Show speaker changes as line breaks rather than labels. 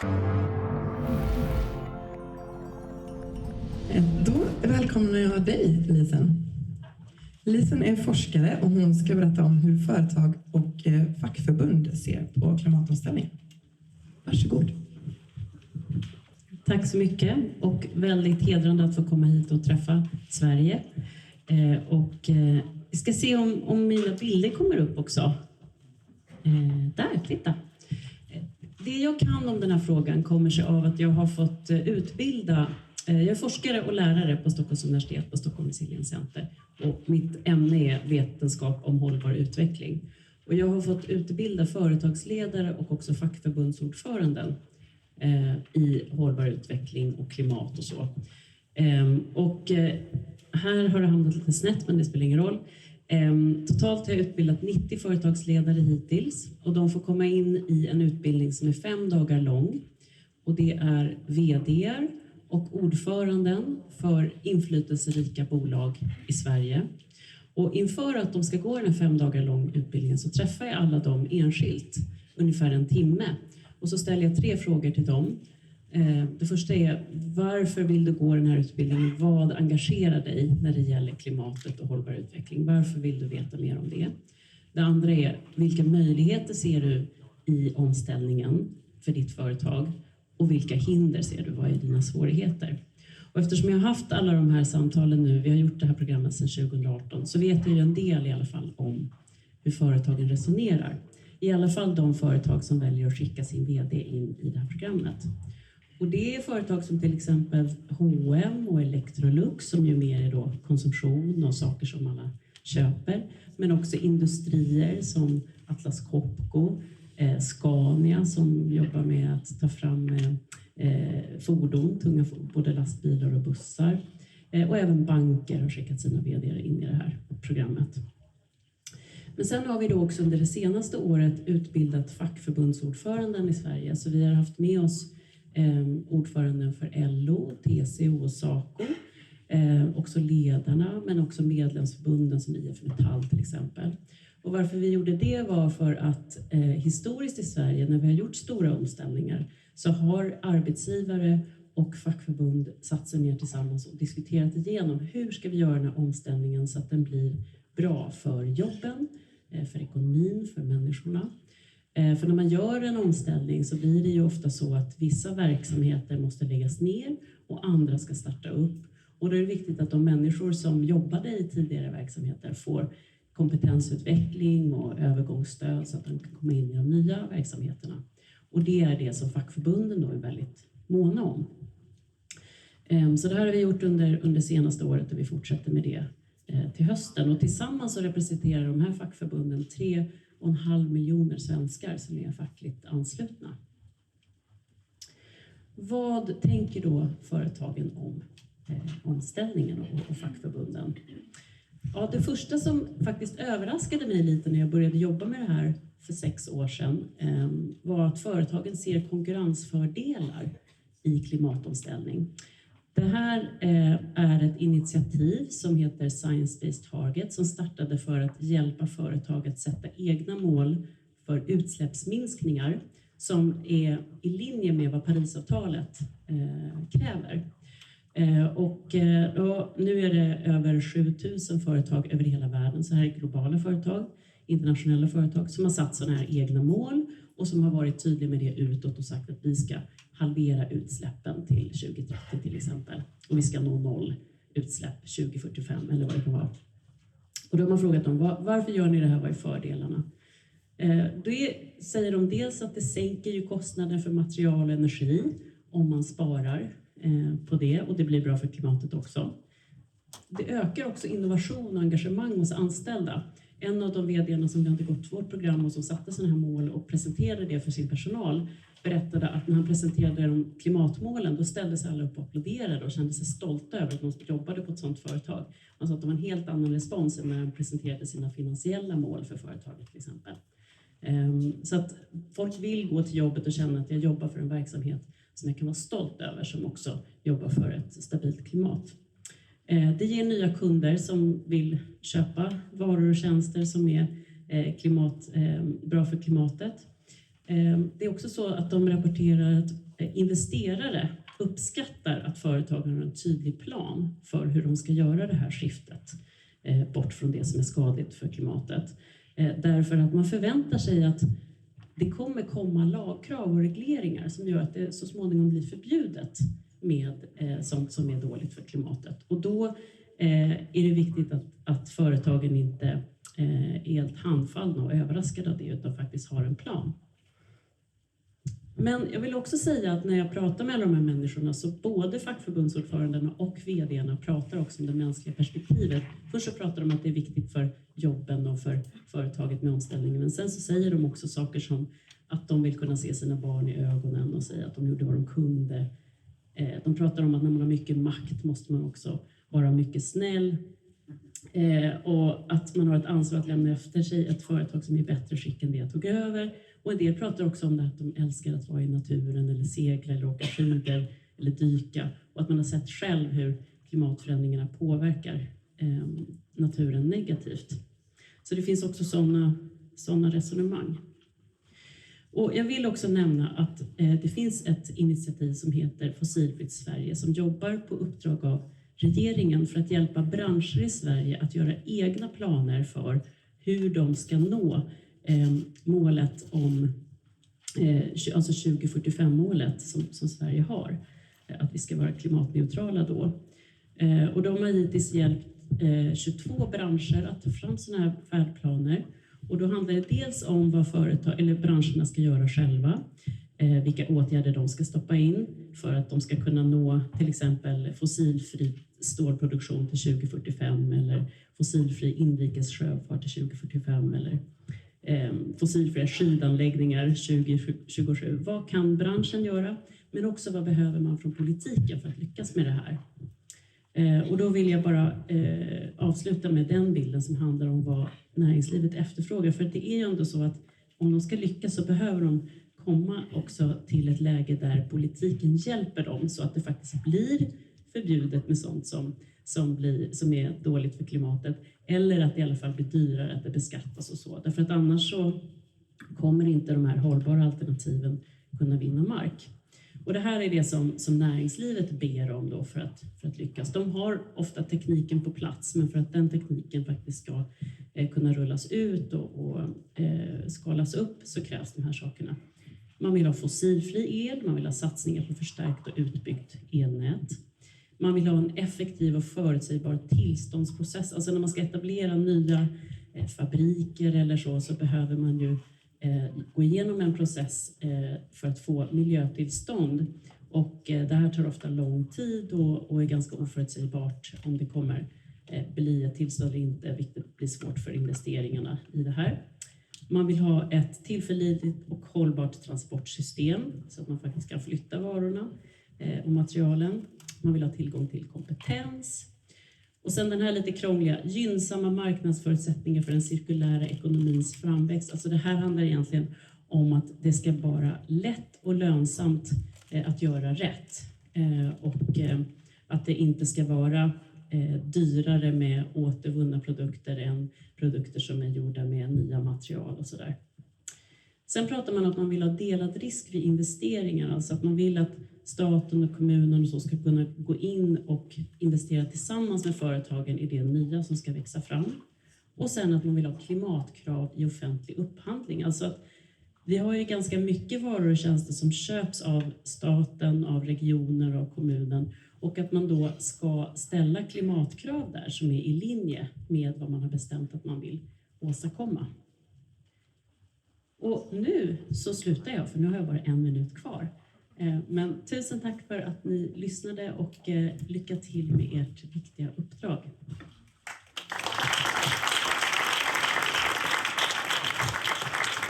Då välkomnar jag dig, Lisen. Lisen är forskare och hon ska berätta om hur företag och fackförbund ser på klimatomställning. Varsågod.
Tack så mycket och väldigt hedrande att få komma hit och träffa Sverige. Vi ska se om mina bilder kommer upp också. Där, titta. Det jag kan om den här frågan kommer sig av att jag har fått utbilda. Jag är forskare och lärare på Stockholms universitet på Stockholm Resilience Center. Och mitt ämne är vetenskap om hållbar utveckling. Och jag har fått utbilda företagsledare och också fackförbundsordföranden i hållbar utveckling och klimat och så. Här har det hamnat lite snett, men det spelar ingen roll. Totalt har jag utbildat 90 företagsledare hittills och de får komma in i en utbildning som är 5 dagar lång. Och det är vd:ar och ordföranden för inflytelserika bolag i Sverige. Och inför att de ska gå den här 5 dagar lång utbildningen så träffar jag alla dem enskilt, ungefär en timme. Och så ställer jag 3 frågor till dem. Det första är, varför vill du gå den här utbildningen? Vad engagerar dig när det gäller klimatet och hållbar utveckling? Varför vill du veta mer om det? Det andra är, vilka möjligheter ser du i omställningen för ditt företag? Och vilka hinder ser du? Vad är dina svårigheter? Och eftersom jag har haft alla de här samtalen nu, vi har gjort det här programmet sedan 2018, så vet jag ju en del i alla fall om hur företagen resonerar. I alla fall de företag som väljer att skicka sin vd in i det här programmet. Och det är företag som till exempel H&M och Electrolux som ju mer är då konsumtion och saker som alla köper. Men också industrier som Atlas Copco, Scania som jobbar med att ta fram fordon, tunga både lastbilar och bussar. Och även banker har skickat sina vd in i det här programmet. Men sen har vi då också under det senaste året utbildat fackförbundsordföranden i Sverige. Så vi har haft med oss ordföranden för LO, TCO och SACO. Också ledarna men också medlemsförbunden som IF Metall till exempel. Och varför vi gjorde det var för att historiskt i Sverige när vi har gjort stora omställningar så har arbetsgivare och fackförbund satt sig ner tillsammans och diskuterat igenom hur ska vi göra den här omställningen så att den blir bra för jobben, för ekonomin, för människorna. För när man gör en omställning så blir det ju ofta så att vissa verksamheter måste läggas ner och andra ska starta upp. Och då är det viktigt att de människor som jobbade i tidigare verksamheter får kompetensutveckling och övergångsstöd så att de kan komma in i de nya verksamheterna. Och det är det som fackförbunden då är väldigt måna om. Så det här har vi gjort under senaste året och vi fortsätter med det till hösten. Och tillsammans så representerar de här fackförbunden 3,5 miljoner svenskar som är fackligt anslutna. Vad tänker då företagen om omställningen och fackförbunden? Ja, det första som faktiskt överraskade mig lite när jag började jobba med det här för 6 år sedan var att företagen ser konkurrensfördelar i klimatomställning. Det här är ett initiativ som heter Science Based Target som startade för att hjälpa företag att sätta egna mål för utsläppsminskningar som är i linje med vad Parisavtalet kräver. Nu är det över 7000 företag över hela världen, så här är globala företag, internationella företag som har satt sådana här egna mål och som har varit tydliga med det utåt och sagt att vi ska halvera utsläppen till 2030 till exempel. Och vi ska nå 0 utsläpp 2045 eller vad det kan vara. Och då har man frågat dem, varför gör ni det här, vad är fördelarna? Då säger de dels att det sänker ju kostnaden för material och energi om man sparar på det och det blir bra för klimatet också. Det ökar också innovation och engagemang hos anställda. En av de vd:arna som hade gått vårt program och som satte sådana här mål och presenterade det för sin personal berättade att när han presenterade de klimatmålen då ställde sig alla upp och applåderade och kände sig stolta över att de jobbade på ett sådant företag. Man sa att det var en helt annan respons än när han presenterade sina finansiella mål för företaget till exempel. Så att folk vill gå till jobbet och känna att jag jobbar för en verksamhet som jag kan vara stolt över som också jobbar för ett stabilt klimat. Det ger nya kunder som vill köpa varor och tjänster som är bra för klimatet. Det är också så att de rapporterar att investerare uppskattar att företagen har en tydlig plan för hur de ska göra det här skiftet bort från det som är skadligt för klimatet. Därför att man förväntar sig att det kommer komma lagkrav och regleringar som gör att det så småningom blir förbjudet med sånt som är dåligt för klimatet. Och då är det viktigt att företagen inte är helt handfallna och överraskade av det, utan faktiskt har en plan. Men jag vill också säga att när jag pratar med alla de här människorna, så både fackförbundsordförandena och vd:arna pratar också om det mänskliga perspektivet. Först så pratar de om att det är viktigt för jobben och för företaget med omställningen. Men sen så säger de också saker som att de vill kunna se sina barn i ögonen och säga att de gjorde vad de kunde. De pratar om att när man har mycket makt måste man också vara mycket snäll. Och att man har ett ansvar att lämna efter sig ett företag som är bättre skick än det jag tog över. Och en del pratar också om det att de älskar att vara i naturen eller segla eller åka skidor eller dyka. Och att man har sett själv hur klimatförändringarna påverkar naturen negativt. Så det finns också sådana resonemang. Och jag vill också nämna att det finns ett initiativ som heter Fossilfritt Sverige som jobbar på uppdrag av regeringen för att hjälpa branscher i Sverige att göra egna planer för hur de ska nå målet om, alltså 2045-målet som Sverige har, att vi ska vara klimatneutrala då. Och de har hittills hjälpt 22 branscher att ta fram sådana här färdplaner. Och då handlar det dels om vad branscherna ska göra själva, vilka åtgärder de ska stoppa in för att de ska kunna nå till exempel fossilfri stålproduktion till 2045 eller fossilfri inrikes sjöfart till 2045 eller fossilfria skidanläggningar 2027. Vad kan branschen göra? Men också vad behöver man från politiken för att lyckas med det här? Och då vill jag bara avsluta med den bilden som handlar om vad näringslivet efterfrågar. För det är ju ändå så att om de ska lyckas så behöver de komma också till ett läge där politiken hjälper dem så att det faktiskt blir förbjudet med sånt som är dåligt för klimatet. Eller att det i alla fall blir dyrare, att det beskattas och så. Därför att annars så kommer inte de här hållbara alternativen kunna vinna mark. Och det här är det som näringslivet ber om då för att lyckas. De har ofta tekniken på plats, men för att den tekniken faktiskt ska kunna rullas ut och skalas upp så krävs de här sakerna. Man vill ha fossilfri el, man vill ha satsningar på förstärkt och utbyggt elnät. Man vill ha en effektiv och förutsägbar tillståndsprocess. Alltså när man ska etablera nya fabriker eller så behöver man ju gå igenom en process för att få miljötillstånd. Och det här tar ofta lång tid och är ganska oförutsägbart om det kommer bli ett tillstånd eller inte, vilket blir svårt för investeringarna i det här. Man vill ha ett tillförlitligt och hållbart transportsystem så att man faktiskt kan flytta varorna och materialen. Man vill ha tillgång till kompetens. Och sen den här lite krångliga, gynnsamma marknadsförutsättningar för den cirkulära ekonomins framväxt. Alltså det här handlar egentligen om att det ska vara lätt och lönsamt att göra rätt. Och att det inte ska vara dyrare med återvunna produkter än produkter som är gjorda med nya material och sådär. Sen pratar man om att man vill ha delad risk vid investeringar. Alltså att man vill att staten och kommunen och så ska kunna gå in och investera tillsammans med företagen i det nya som ska växa fram. Och sen att man vill ha klimatkrav i offentlig upphandling. Alltså att vi har ju ganska mycket varor och tjänster som köps av staten, av regioner och kommunen. Och att man då ska ställa klimatkrav där som är i linje med vad man har bestämt att man vill åstadkomma. Och nu så slutar jag, för nu har jag bara 1 minut kvar. Men tusen tack för att ni lyssnade och lycka till med ert viktiga uppdrag.